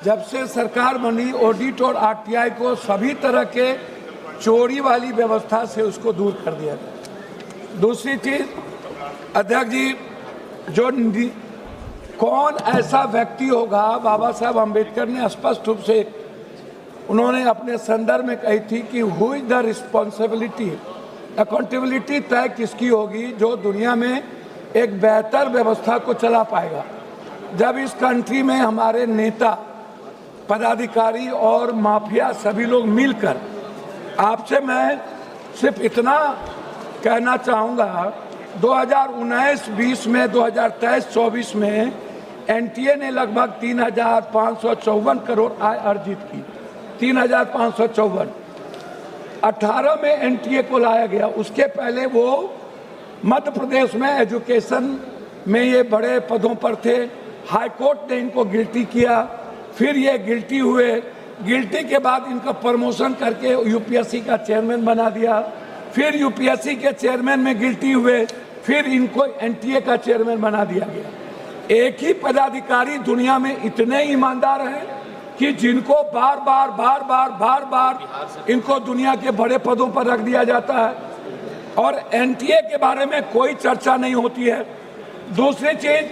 जब से सरकार बनी ऑडिट और आरटीआई को सभी तरह के चोरी वाली व्यवस्था से उसको दूर कर दिया गया। दूसरी चीज, अध्यक्ष जी, जो कौन ऐसा व्यक्ति होगा, बाबा साहब अम्बेडकर ने स्पष्ट रूप से उन्होंने अपने संदर्भ में कही थी कि who is the responsibility, accountability तय किसकी होगी जो दुनिया में एक बेहतर व्यवस्था को चला पाएगा। जब इस कंट्री में हमारे नेता, पदाधिकारी और माफिया सभी लोग मिलकर, आपसे मैं सिर्फ इतना कहना चाहूँगा, 2019-20 में, 2023-24 में एनटीए ने लगभग 3,554 करोड़ आय अर्जित की। 3,554 18 में एनटीए को लाया गया। उसके पहले वो मध्य प्रदेश में एजुकेशन में ये बड़े पदों पर थे। हाई कोर्ट ने इनको गिल्टी किया, फिर ये गिल्टी हुए। गिल्टी के बाद इनका प्रमोशन करके यूपीएससी का चेयरमैन बना दिया। फिर यूपीएससी के चेयरमैन में गिल्टी हुए, फिर इनको एनटीए का चेयरमैन बना दिया गया। एक ही पदाधिकारी दुनिया में इतने ईमानदार हैं कि जिनको बार बार इनको दुनिया के बड़े पदों पर रख दिया जाता है और एनटीए के बारे में कोई चर्चा नहीं होती है। दूसरी चीज,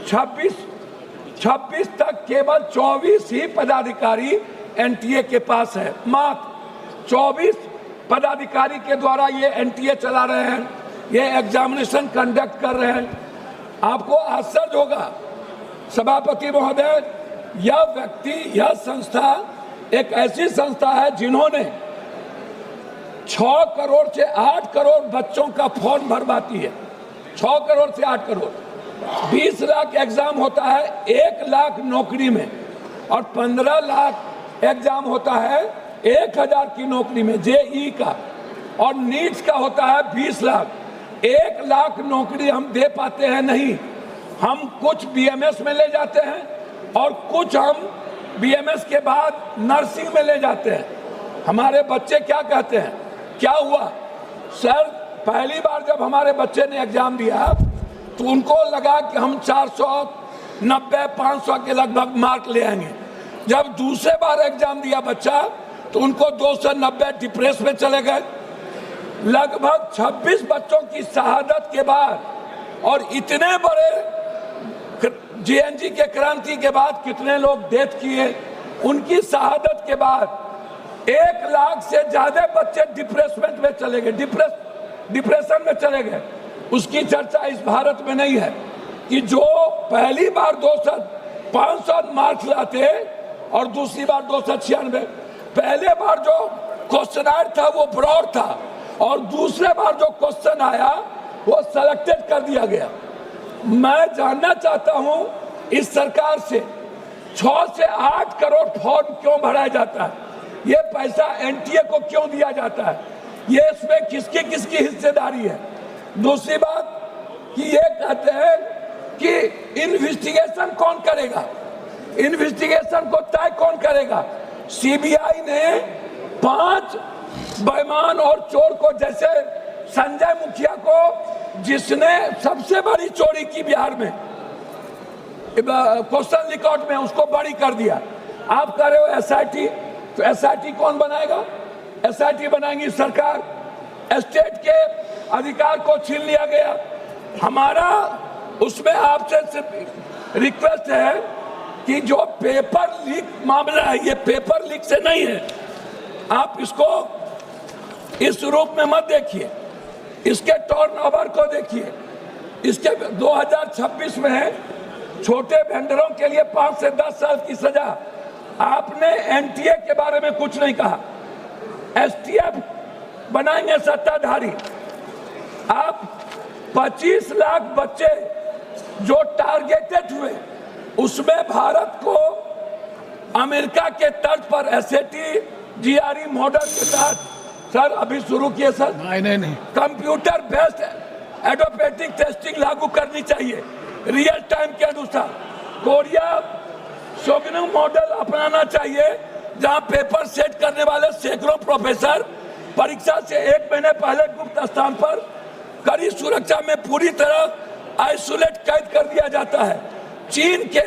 26 तक केवल 24 ही पदाधिकारी एनटीए के पास है। मात्र 24 पदाधिकारी के द्वारा ये एनटीए चला रहे हैं, ये एग्जामिनेशन कंडक्ट कर रहे हैं। आपको आश्चर्य होगा सभापति महोदय, यह व्यक्ति, यह संस्था एक ऐसी संस्था है जिन्होंने 6 करोड़ से 8 करोड़ बच्चों का फॉर्म भरवाती है। 6 करोड़ से 8 करोड़, 20 लाख एग्जाम होता है 1 लाख नौकरी में, और 15 लाख एग्जाम होता है 1000 की नौकरी में जेई का, और नीट्स का होता है 20 लाख। 1 लाख नौकरी हम दे पाते हैं नहीं। हम कुछ बीएमएस में ले जाते हैं और कुछ हम बीएमएस के बाद नर्सिंग में ले जाते हैं। हमारे बच्चे क्या कहते हैं, क्या हुआ सर, पहली बार जब हमारे बच्चे ने एग्जाम दिया तो उनको लगा कि हम 490-500 के लगभग मार्क ले आएंगे। जब दूसरे बार एग्जाम दिया बच्चा तो उनको 290 डिप्रेस में चले गए। लगभग 26 बच्चों की शहादत के बाद और इतने बड़े जेएनजी के क्रांति के बाद कितने लोग डेथ किए, उनकी शहादत के बाद 1 लाख से ज्यादा बच्चे डिप्रेसमेंट में चले गए, डिप्रेशन में चले गए। उसकी चर्चा इस भारत में नहीं है कि जो पहली बार 500 मार्क्स लाते और दूसरी बार 296, पहले बार जो क्वेश्चन था वो ब्रॉड था और दूसरे बार जो क्वेश्चन आया वो सेलेक्टेड कर दिया गया। मैं जानना चाहता हूं इस सरकार से 6 से 8 करोड़ फॉर्म क्यों भराया जाता है, ये पैसा एनटीए को क्यों दिया जाता है, ये इसमें किसकी किसकी हिस्सेदारी है। दूसरी बात कि ये कहते हैं कि इन्वेस्टिगेशन कौन करेगा, इन्वेस्टिगेशन को तय कौन करेगा। सीबीआई ने 5 बेईमान और चोर को, जैसे संजय मुखिया को जिसने सबसे बड़ी चोरी की बिहार में क्वेश्चन रिकॉर्ड में, उसको बड़ी कर दिया। आप कह रहे हो एसआईटी, तो एसआईटी कौन बनाएगा, एसआईटी बनाएंगी सरकार। स्टेट के अधिकार को छीन लिया गया। हमारा उसमें आपसे सिर्फ रिक्वेस्ट है कि जो पेपर लीक मामला है, ये पेपर लीक से नहीं है, आप इसको इस रूप में मत देखिए, इसके टर्नओवर को देखिए। इसके 2026 में छोटे वेंडरों के लिए 5 से 10 साल की सजा। आपने एनटीए के बारे में कुछ नहीं कहा। एसटीएफ बनाएंगे सत्ताधारी। आप 25 लाख बच्चे जो टारगेटेड हुए, उसमें भारत को अमेरिका के तर्ज पर एसएटी जीआरई मॉडल के तहत, सर अभी शुरू किए सर, नहीं कंप्यूटर बेस्ड एडोपेटिक टेस्टिंग लागू करनी चाहिए रियल टाइम के अनुसार। कोरिया सोगनम मॉडल अपनाना चाहिए जहां पेपर सेट करने वाले सैकड़ों प्रोफेसर परीक्षा से 1 महीने पहले गुप्त स्थान पर कड़ी सुरक्षा में पूरी तरह आइसोलेट कैद कर दिया जाता है। चीन के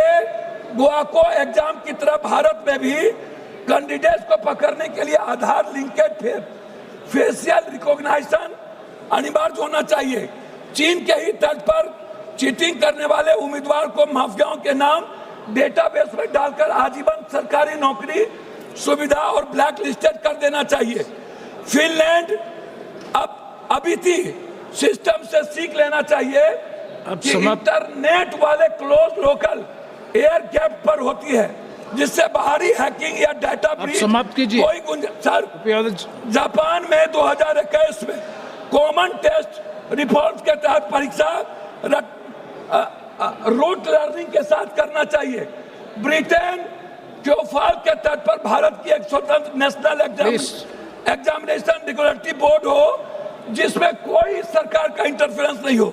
गोवा को एग्जाम की तरह भारत में भी कैंडिडेट्स को पकड़ने के लिए आधार लिंकेज फेशियल रिकॉग्निशन अनिवार्य होना चाहिए। चीन के ही तर्ज पर चीटिंग करने वाले उम्मीदवार को माफियाओं के नाम डेटाबेस में डालकर आजीवन सरकारी नौकरी सुविधा और ब्लैक लिस्टेड कर देना चाहिए। फिनलैंड अभी थी सिस्टम से सीख लेना चाहिए कि इंटरनेट वाले क्लोज लोकल एयर गैप पर होती है, जिससे बाहरी हैकिंग या डाटा ब्रीच कोई गुंजाइश। जापान में 2021 में कॉमन टेस्ट रिफॉर्म्स के तहत परीक्षा रूट लर्निंग के साथ करना चाहिए। ब्रिटेन क्योफाल के तट पर भारत की एक स्वतंत्र नेशनल एग्जामिनेशन रेगुलेटरी बोर्ड हो जिसमें कोई सरकार का इंटरफेरेंस नहीं हो।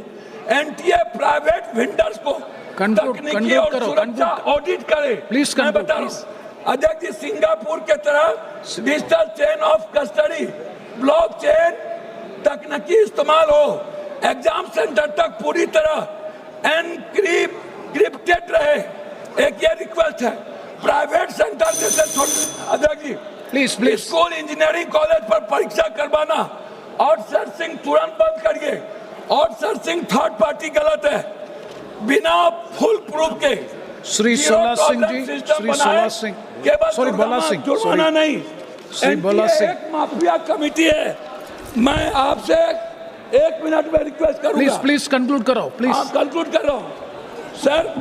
एनटीए प्राइवेट वेंडर्स को तकनीकी और सुरक्षा ऑडिट करे। मैं बता रहा हूं अध्यक्ष जी, सिंगापुर के तरह digital chain of custody blockchain तकनीकी इस्तेमाल हो, एग्जाम सेंटर तक पूरी तरह एनक्रिप्टेड रहे। एक ये रिक्वेस्ट है, प्राइवेट सेंटर जैसे अध्यक्ष जी प्लीज स्कूल इंजीनियरिंग कॉलेज पर परीक्षा करवाना आउटसोर्सिंग तुरंत बंद करिए। आउटसोर्सिंग थर्ड पार्टी गलत है, बिना फुल प्रूफ के। श्री सोला सिंह जी, श्री सोला सिंह, सॉरी बोला सिंह, जुर्माना नहीं। श्री बोला सिंह, एक माफिया कमेटी है। मैं आपसे 1 मिनट में रिक्वेस्ट करूंगा। प्लीज कंक्लूड करो, प्लीज। कंक्लूड कर रहा हूं सर,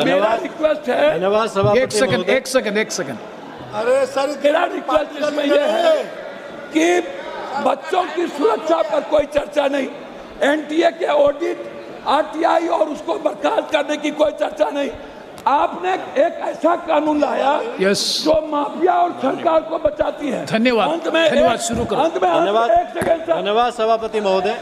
मेरा रिक्वेस्ट है। धन्यवाद सभापति। एक सेकंड। अरे सर, मेरा रिक्वेस्ट इसमें यह है कि बच्चों की सुरक्षा पर कोई चर्चा नहीं, एनटीए के ऑडिट, आरटीआई और उसको बर्खास्त करने की कोई चर्चा नहीं। आपने एक ऐसा कानून लाया जो माफिया और सरकार को बचाती है। धन्यवाद। शुरू करो। अंत में धन्यवाद सभापति महोदय।